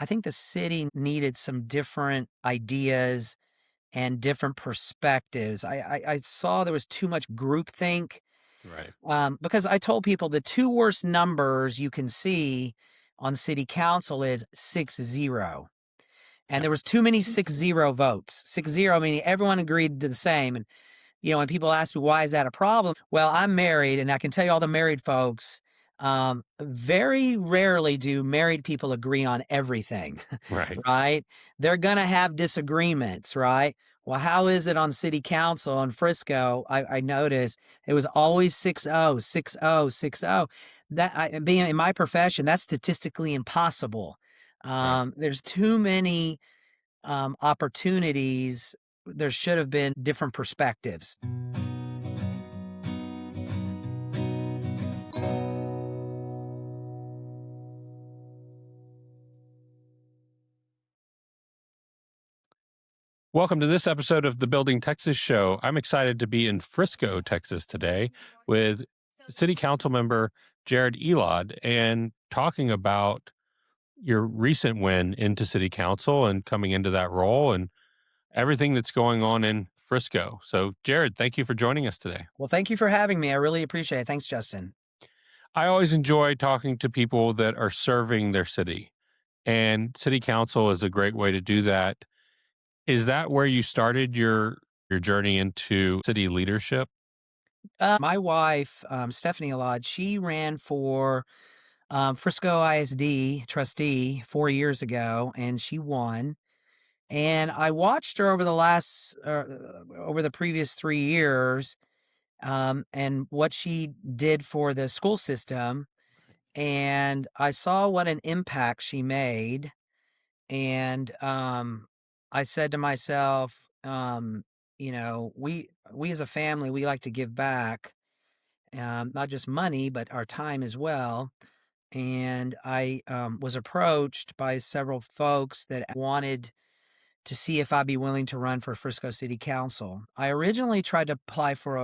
I think the city needed some different ideas and different perspectives. I saw there was too much groupthink. Right. Because I told people the two worst numbers you can see on city council is 6-0. And Yep. there was too many 6-0 votes. 6-0 meaning everyone agreed to the same. And when people ask me why is that a problem? Well, I'm married, and I can tell you all the married folks. Very rarely do married people agree on everything, Right. right? They're gonna have disagreements, right? Well, how is it on city council in Frisco? I noticed it was always 6-0, 6-0, 6-0. Being in my profession, that's statistically impossible. Right. There's too many opportunities. There should have been different perspectives. Welcome to this episode of the Building Texas Show. I'm excited to be in Frisco, Texas today with City Council Member Jared Elad and talking about your recent win into City Council and coming into that role and everything that's going on in Frisco. So, Jared, thank you for joining us today. Well, thank you for having me. I really appreciate it. Thanks, Justin. I always enjoy talking to people that are serving their city, and City Council is a great way to do that. Is that where you started your journey into city leadership? My wife, Stephanie Elad, she ran for Frisco ISD trustee 4 years ago, and she won. And I watched her over the previous 3 years, and what she did for the school system. And I saw what an impact she made. And I said to myself, we as a family, we like to give back, not just money, but our time as well. And I was approached by several folks that wanted to see if I'd be willing to run for Frisco City Council. I originally tried to apply for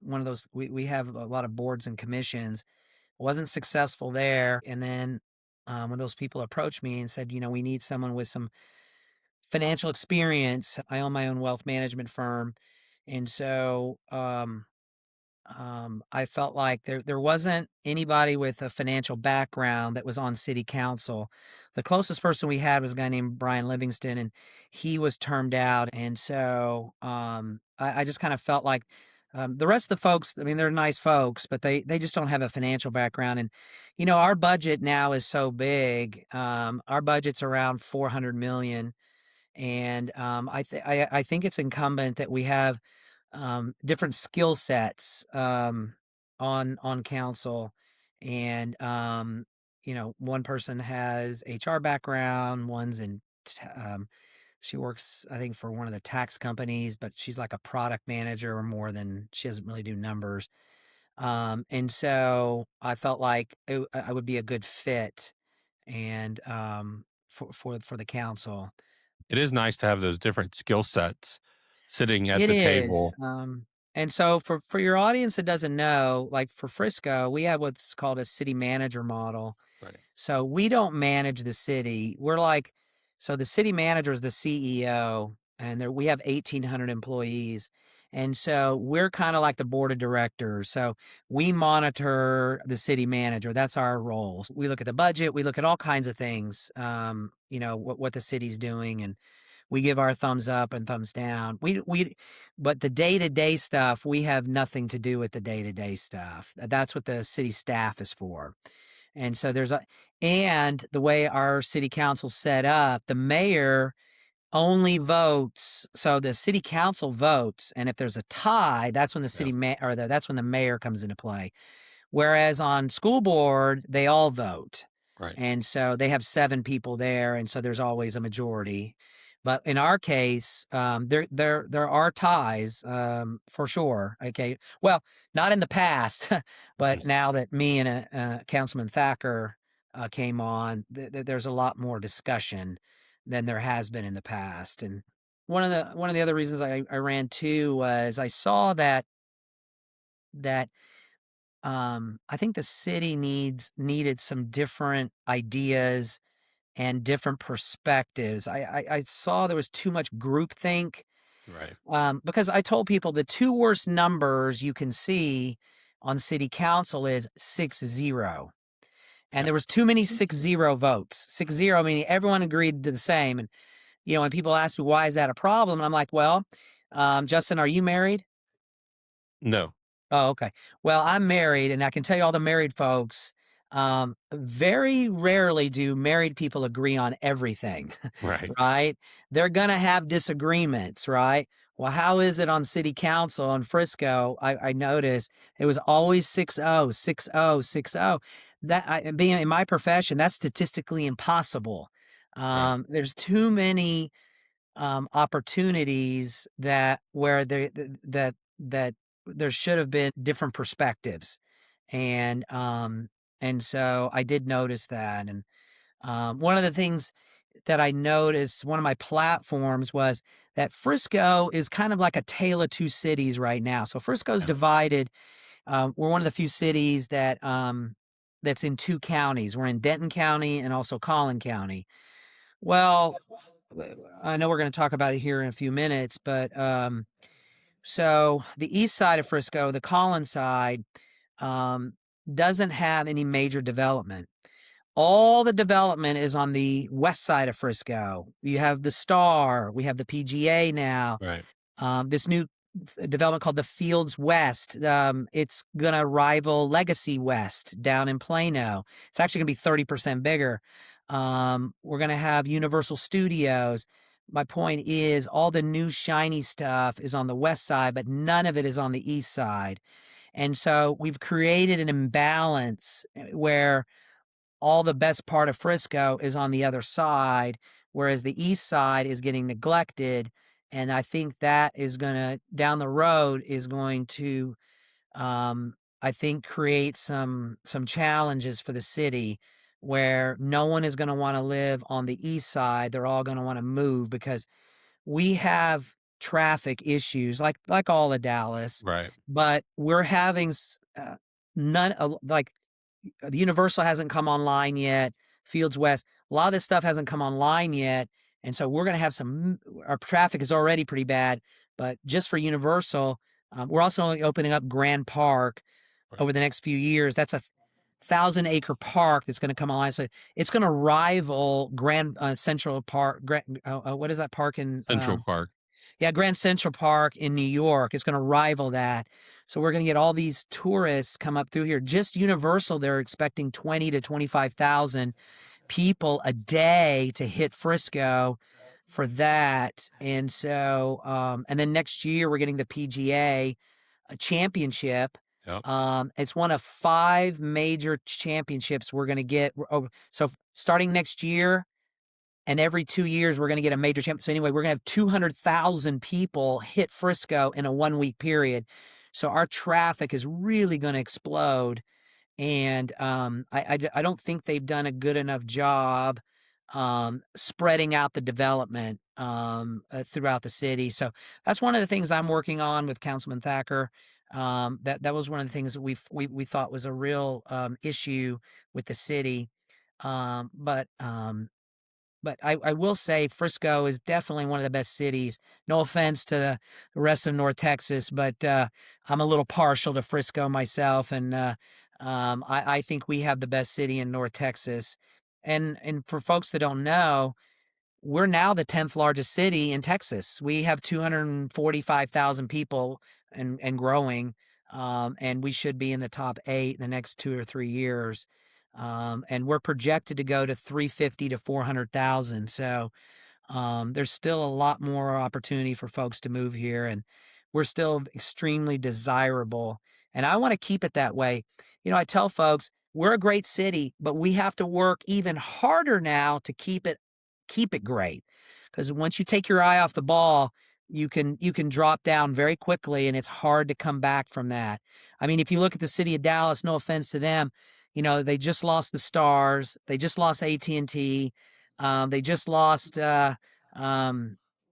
one of those. We have a lot of boards and commissions. Wasn't successful there. And then when those people approached me and said, we need someone with some financial experience. I own my own wealth management firm. And so I felt like there wasn't anybody with a financial background that was on city council. The closest person we had was a guy named Brian Livingston, and he was termed out. And so I just kind of felt like the rest of the folks, I mean, they're nice folks, but they just don't have a financial background. And, our budget now is so big. Our budget's around 400 million. And I think it's incumbent that we have different skill sets on council. And one person has HR background, one's she works, I think, for one of the tax companies, but she's like a product manager or more than she doesn't really do numbers. And so I felt like I would be a good fit and for the council. It is nice to have those different skill sets sitting at It the is. table. And so for your audience that doesn't know, like for Frisco, we have what's called a city manager model. Right. So we don't manage the city. So the city manager is the CEO, and we have 1,800 employees. And so we're kind of like the board of directors. So we monitor the city manager. That's our role. We look at the budget. We look at all kinds of things, what the city's doing, and we give our thumbs up and thumbs down. But the day-to-day stuff, we have nothing to do with the day-to-day stuff. That's what the city staff is for. And so and the way our city council's set up, the mayor only votes. So the city council votes, and if there's a tie, that's when that's when the mayor comes into play. Whereas on school board, they all vote. Right. And so they have 7 people there, and so there's always a majority. But in our case, there are ties, for sure. Okay, well, not in the past, but Right. now that me and Councilman Thacker came on, there's a lot more discussion than there has been in the past. And one of the other reasons I ran too was I saw that I think the city needed some different ideas and different perspectives. I saw there was too much groupthink, Right. because I told people the two worst numbers you can see on city council is 6-0. And Yep. there was too many 6-0 votes. 6-0 meaning everyone agreed to the same. And when people ask me why is that a problem, and I'm like, well, Justin, are you married? No. Oh, okay. Well, I'm married, and I can tell you all the married folks, very rarely do married people agree on everything, Right. right? They're gonna have disagreements, right? Well, how is it on city council in Frisco? I noticed it was always 6-0, 6-0, 6-0. Being in my profession, that's statistically impossible. Right. There's too many opportunities that where that there should have been different perspectives, and so I did notice that. And one of the things that I noticed, one of my platforms was that Frisco is kind of like a tale of two cities right now. So Frisco's Yeah. divided. We're one of the few cities that's in two counties. We're in Denton County and also Collin County. Well, I know we're going to talk about it here in a few minutes, but so the east side of Frisco, the Collins side, um, doesn't have any major development. All the development is on the west side of Frisco. You have the Star, we have the PGA now. Right. This new development called the Fields West. It's going to rival Legacy West down in Plano. It's actually going to be 30% bigger. We're going to have Universal Studios. My point is, all the new shiny stuff is on the west side, but none of it is on the east side. And so we've created an imbalance where all the best part of Frisco is on the other side, whereas the east side is getting neglected. And I think that is going to, down the road, is going to, I think, create some challenges for the city where no one is going to want to live on the east side. They're all going to want to move because we have traffic issues like all of Dallas, Right. but we're having none like the Universal hasn't come online yet. Fields West, a lot of this stuff hasn't come online yet, and so we're going to have our traffic is already pretty bad, but just for Universal, we're also only opening up Grand Park Right. over the next few years. That's a 1,000-acre park that's going to come online, so it's going to rival Grand Central Park. What is that park in? Central Park. Yeah, Grand Central Park in New York is going to rival that. So we're going to get all these tourists come up through here. Just Universal, they're expecting 20 to 25,000 people a day to hit Frisco for that. And so, and then next year we're getting the PGA Championship. Yep. It's one of 5 major championships we're going to get. So starting next year, and every 2 years we're going to get a major champion. So anyway, we're going to have 200,000 people hit Frisco in a 1-week period. So our traffic is really going to explode. And I don't think they've done a good enough job spreading out the development throughout the city. So that's one of the things I'm working on with Councilman Thacker. That was one of the things that we thought was a real issue with the city. But I will say Frisco is definitely one of the best cities. No offense to the rest of North Texas, but I'm a little partial to Frisco myself, and I think we have the best city in North Texas. And for folks that don't know, we're now the 10th largest city in Texas. We have 245,000 people and growing, and we should be in the top 8 in the next 2 or 3 years. And we're projected to go to 350 to 400,000. So there's still a lot more opportunity for folks to move here, and we're still extremely desirable. And I want to keep it that way. I tell folks we're a great city, but we have to work even harder now to keep it great. Because once you take your eye off the ball, you can drop down very quickly, and it's hard to come back from that. I mean, if you look at the city of Dallas, no offense to them, they just lost the Stars, they just lost AT&T, they just lost the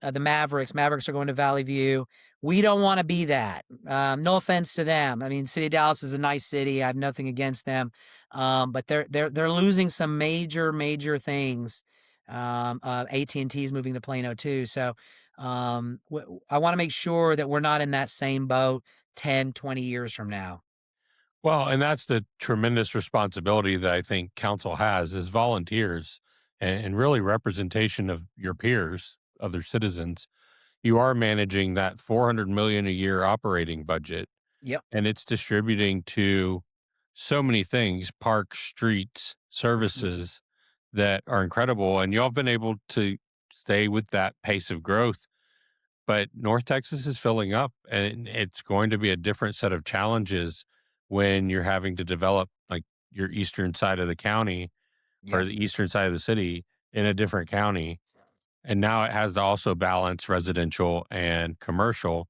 Mavericks. Mavericks are going to Valley View. We don't want to be that. No offense to them. I mean, City of Dallas is a nice city. I have nothing against them, but they're losing some major things AT&T is moving to Plano too. So I want to make sure that we're not in that same boat 10, 20 years from now. Well, and that's the tremendous responsibility that I think council has as volunteers and really representation of your peers, other citizens. You are managing that 400 million a year operating budget, Yep. and it's distributing to so many things, parks, streets, Mhm. services that are incredible. And y'all have been able to stay with that pace of growth. But North Texas is filling up, and it's going to be a different set of challenges when you're having to develop like your eastern side of the county or Yep. the eastern side of the city in a different county. And now it has to also balance residential and commercial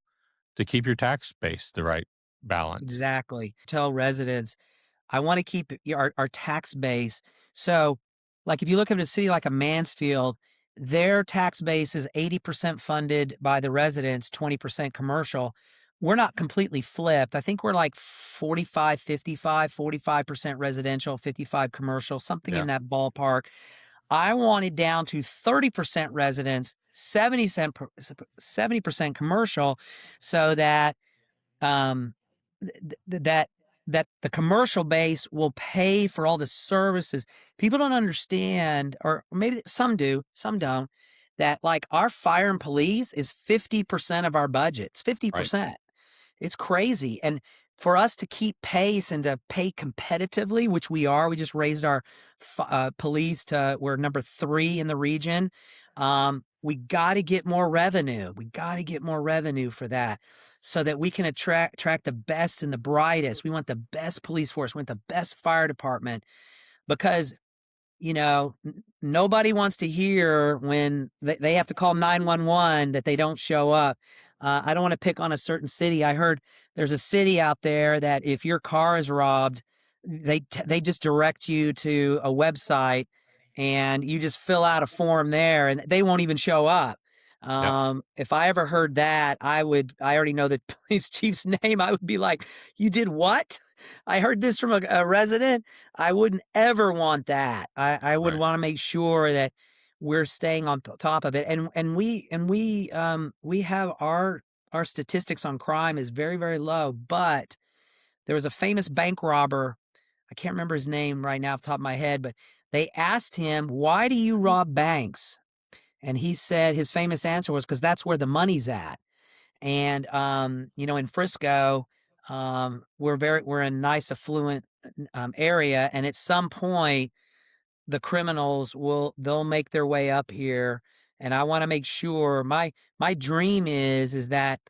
to keep your tax base the right balance. Exactly. Tell residents I want to keep our tax base. So, like if you look at a city like a Mansfield, their tax base is 80% funded by the residents, 20% commercial. We're not completely flipped. I think we're like 45, 55, 45% residential, 55 commercial, something Yeah. in that ballpark. I want it down to 30% residents, 70% commercial, so that um, that the commercial base will pay for all the services. People don't understand, or maybe some do, some don't, that like our fire and police is 50% of our budget. It's Right. 50%. It's crazy. And for us to keep pace and to pay competitively, which we are, we just raised our police to we're number 3 in the region. We got to get more revenue. We got to get more revenue for that so that we can attract the best and the brightest. We want the best police force. We want the best fire department because nobody wants to hear when they have to call 911 that they don't show up. I don't want to pick on a certain city. I heard there's a city out there that if your car is robbed, they just direct you to a website and you just fill out a form there and they won't even show up. Yep. If I ever heard that, I already know the police chief's name. I would be like, you did what? I heard this from a resident. I wouldn't ever want that. I would Right. want to make sure that we're staying on top of it. We have our statistics on crime is very, very low, but there was a famous bank robber. I can't remember his name right now off the top of my head, but they asked him, "Why do you rob banks?" And he said his famous answer was because that's where the money's at. And in Frisco, we're in a nice affluent area, and at some point the criminals they'll make their way up here. And I want to make sure my dream is that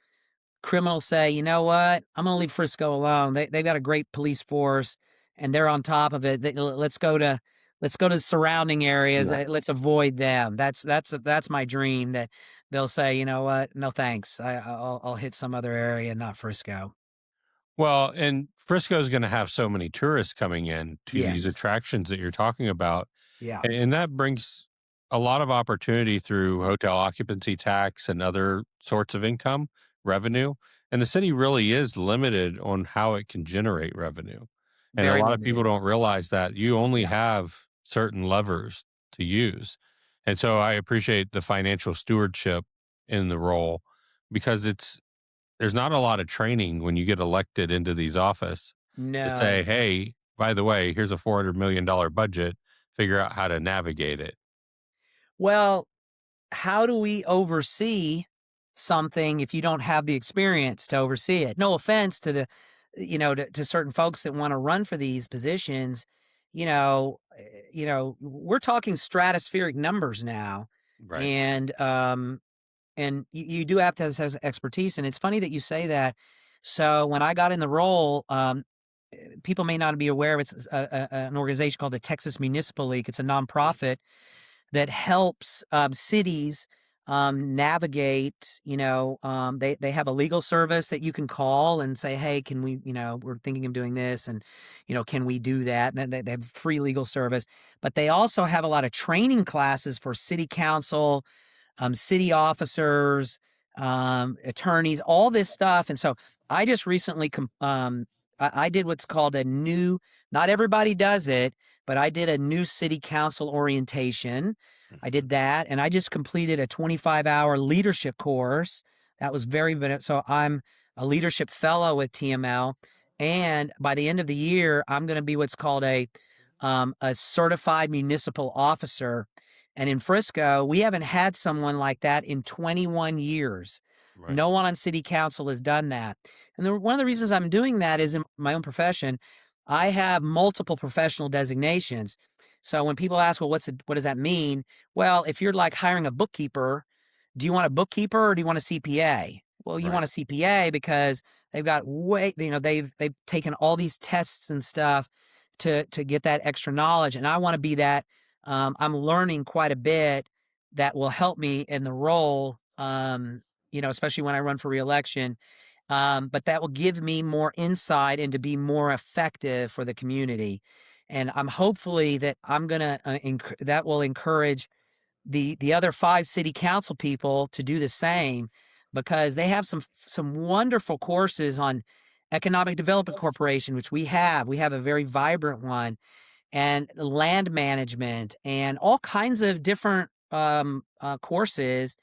criminals say, you know what, I'm going to leave Frisco alone. They've got a great police force, and they're on top of it. Let's go to the surrounding areas. Yeah. Let's avoid them. That's my dream. That they'll say, you know what, no thanks. I'll hit some other area, not Frisco. Well, and Frisco is going to have so many tourists coming in to these Yes. attractions that you're talking about. Yeah. And that brings a lot of opportunity through hotel occupancy tax and other sorts of income revenue. And the city really is limited on how it can generate revenue. And a Very lot of people limited. don't realize that you only Yeah. have certain levers to use. And so I appreciate the financial stewardship in the role because there's not a lot of training when you get elected into these office to say, No. hey, by the way, here's a $400 million budget, figure out how to navigate it. Well, how do we oversee something if you don't have the experience to oversee it? No offense to to certain folks that want to run for these positions. We're talking stratospheric numbers now, Right. and you do have to have expertise. And it's funny that you say that. So when I got in the role, people may not be aware of it's an organization called the Texas Municipal League. It's a nonprofit that helps cities navigate. They have a legal service that you can call and say, "Hey, can we? We're thinking of doing this, and can we do that?" And then they have free legal service, but they also have a lot of training classes for city council, city officers, attorneys, all this stuff. And so I just recently, I did what's called a new. Not everybody does it, but I did a new city council orientation I Mhm. did that, and I just completed a 25-hour leadership course. That was very so I'm a leadership fellow with TML, and by the end of the year, I'm going to be what's called a certified municipal officer. And in Frisco, we haven't had someone like that in 21 years. Right. No one on city council has done that. And one of the reasons I'm doing that is in my own profession, I have multiple professional designations. So when people ask, well, what does that mean? Well, if you're like hiring a bookkeeper, do you want a bookkeeper or do you want a CPA? Well, you Right. want a CPA because they've got they've taken all these tests and stuff to get that extra knowledge, and I want to be that. I'm learning quite a bit that will help me in the role. Especially when I run for reelection. But that will give me more insight and to be more effective for the community. And I'm hopefully that I'm gonna that will encourage the other 5 city council people to do the same because they have some wonderful courses on economic development corporation, which we have. We have a very vibrant one, and land management and all kinds of different courses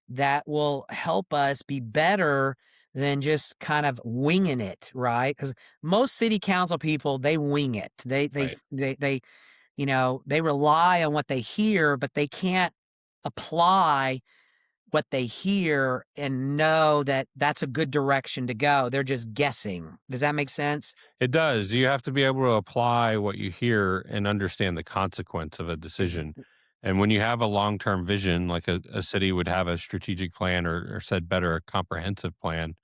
that will help us be better than just kind of winging it, right? Because most city council people, they wing it. Right. They rely on what they hear, but they can't apply what they hear and know that that's a good direction to go. They're just guessing. Does that make sense? It does. You have to be able to apply what you hear and understand the consequence of a Ex- decision. And when you have a long term vision, like a city would have a strategic plan, or said better, a comprehensive plan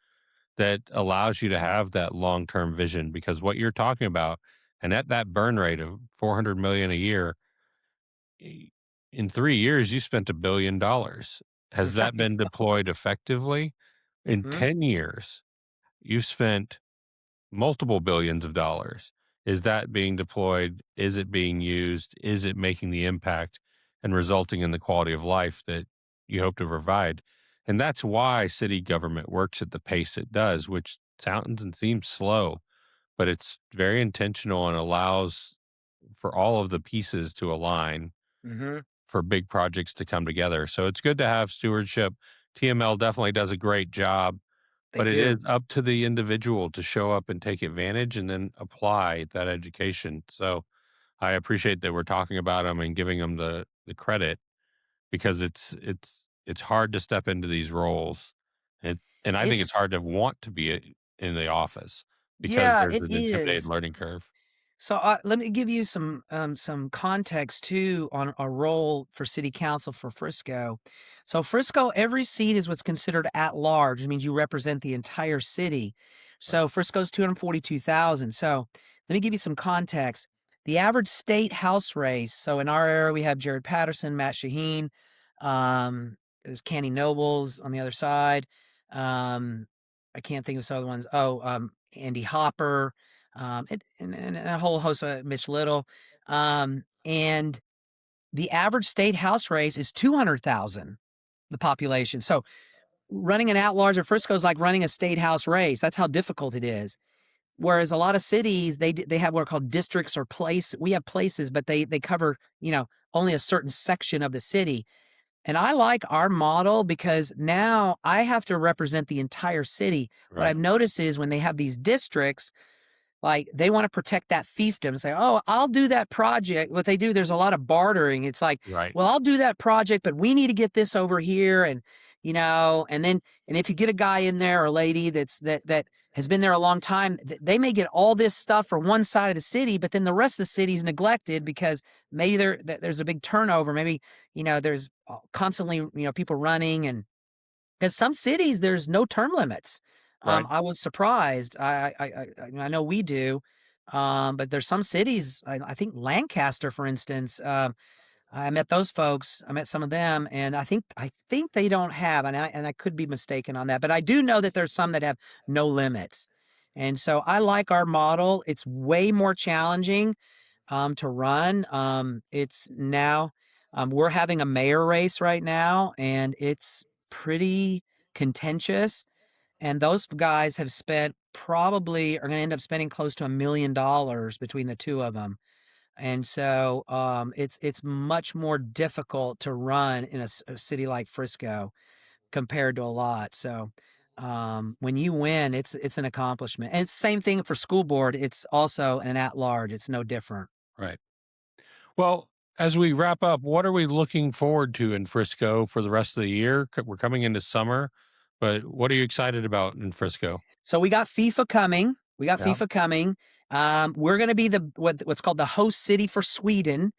that allows you to have that long term vision, because what you're talking about, and at that burn rate of 400 million a year, i- in 3 years, you spent $1 billion. Has that Right. been deployed effectively? In Hmm. 10 years, you've spent multiple billions of dollars. Is that being deployed? Is it being used? Is it making the impact and resulting in the quality of life that you hope to provide? And that's why city government works at the pace it does, which sounds and seems slow, but it's very intentional and allows for all of the pieces to align Hmm. for big projects to come together. So it's good to have stewardship. TML definitely does a great job, They but it is do. up to the individual to show up and take advantage and then apply that education. So I appreciate that we're talking about them and giving them the credit, because it's hard to step into these roles. And I think it's It's hard to want to be in the office because Yeah, there's it an intimidating is. learning curve. So let me give you some context too on a role for city council for Frisco. So Frisco, every seat is what's considered at large. It means you represent the entire city. Right. So Frisco's 242,000. So let me give you some context. The average state house race. So in our area, we have Jared Patterson, Matt Shaheen. There's Candy Nobles on the other side. Um, I can't think of some other ones. Andy Hopper, and a whole host of Mitch Little. And the average state house race is 200,000, the population. So running an at-large at Frisco is like running a state house race. That's how difficult it is. Whereas a lot of cities, they have what are called districts or place. We have places, but they cover, only a certain section of the city. And I like our model because now I have to represent the entire city. What Right. I've noticed is when they have these districts, like, they wanna protect that fiefdom, say, "Oh, I'll do that project." What they do, there's a lot of bartering. It's like, Right. "Well, I'll do that project, but we need to get this over here," and if you get a guy in there or a lady that has been there a long time, they may get all this stuff for one side of the city, but then the rest of the city's neglected because maybe there's a big turnover. Maybe, there's, constantly, people running, and 'cause some cities, there's no term limits. Right. I was surprised. I know we do, but there's some cities, I think Lancaster, for instance, I met those folks. I met some of them, and I think they don't have, and I could be mistaken on that, but I do know that there's some that have no limits. And so I like our model. It's way more challenging to run. It's now we're having a mayor race right now, and it's pretty contentious. And those guys have spent probably are going to end up spending close to $1 million between the two of them. And so it's much more difficult to run in a city like Frisco compared to a lot. So when you win, it's an accomplishment. And it's the same thing for school board. It's also an at large. It's no different. Right. Well, as we wrap up, what are we looking forward to in Frisco for the rest of the year? We're coming into summer, but what are you excited about in Frisco? So we got FIFA coming. Yeah. We're going to be what's called the host city for Sweden.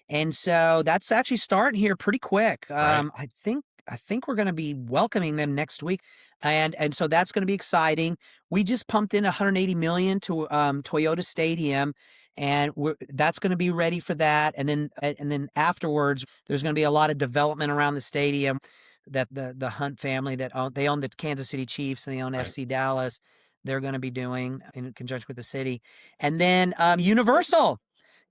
And so that's actually starting here pretty quick. Right. I think we're going to be welcoming them next week, and so that's going to be exciting. We just pumped in 180 million to Toyota Stadium, and that's going to be ready for that. And then afterwards, there's going to be a lot of development around the stadium. That the Hunt family they own the Kansas City Chiefs and they own Right. FC Dallas. They're going to be doing in conjunction with the city, and then Universal.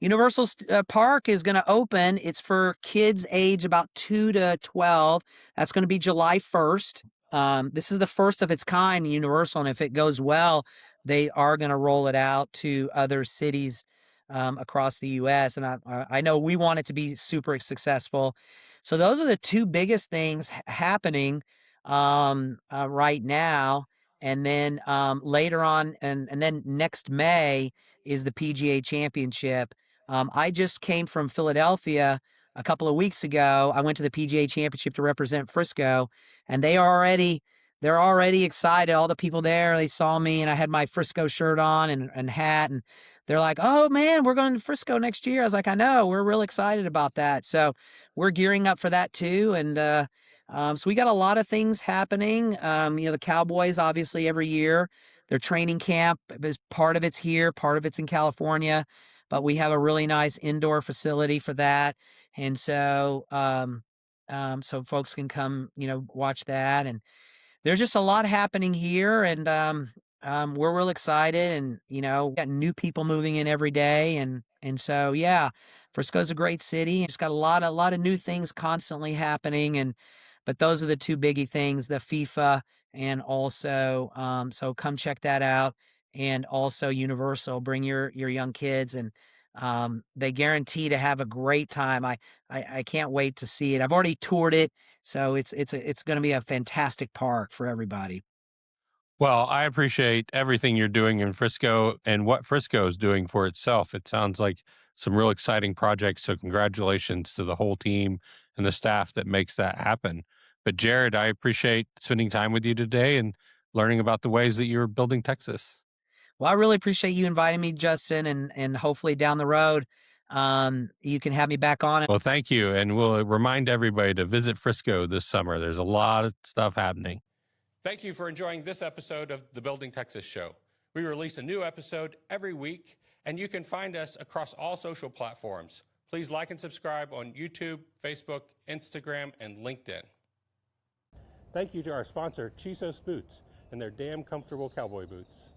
Universal Park is going to open. It's for kids age about 2 to 12. That's going to be July 1st. This is the first of its kind, Universal, and if it goes well, they are going to roll it out to other cities across the U.S. And I know we want it to be super successful. So those are the two biggest things happening right now. And then later on, and then next May is the PGA Championship. I just came from Philadelphia a couple of weeks ago. I went to the PGA Championship to represent Frisco, and they're already excited. All the people there, they saw me, and I had my Frisco shirt on and hat, and they're like, "Oh man, we're going to Frisco next year." I was like, "I know, we're real excited about that." So we're gearing up for that too, and so we got a lot of things happening. The Cowboys, obviously, every year their training camp is part of it's here, part of it's in California, but we have a really nice indoor facility for that, and so folks can come, watch that. And there's just a lot happening here, and we're real excited, and got new people moving in every day, and so yeah, Frisco's a great city. It's got a lot of new things constantly happening, and but those are the two biggie things: the FIFA, and also so come check that out, and also Universal. Bring your young kids, and they guarantee to have a great time. I can't wait to see it. I've already toured it, so it's going to be a fantastic park for everybody. Well, I appreciate everything you're doing in Frisco and what Frisco is doing for itself. It sounds like some real exciting projects. So, congratulations to the whole team and the staff that makes that happen. But, Jared, I appreciate spending time with you today and learning about the ways that you're building Texas. Well, I really appreciate you inviting me, Justin, and hopefully down the road, you can have me back on. Well, thank you. And we'll remind everybody to visit Frisco this summer. There's a lot of stuff happening. Thank you for enjoying this episode of the Building Texas Show. We release a new episode every week, and you can find us across all social platforms. Please like and subscribe on YouTube, Facebook, Instagram, and LinkedIn. Thank you to our sponsor, Chisos Boots, and their damn comfortable cowboy boots.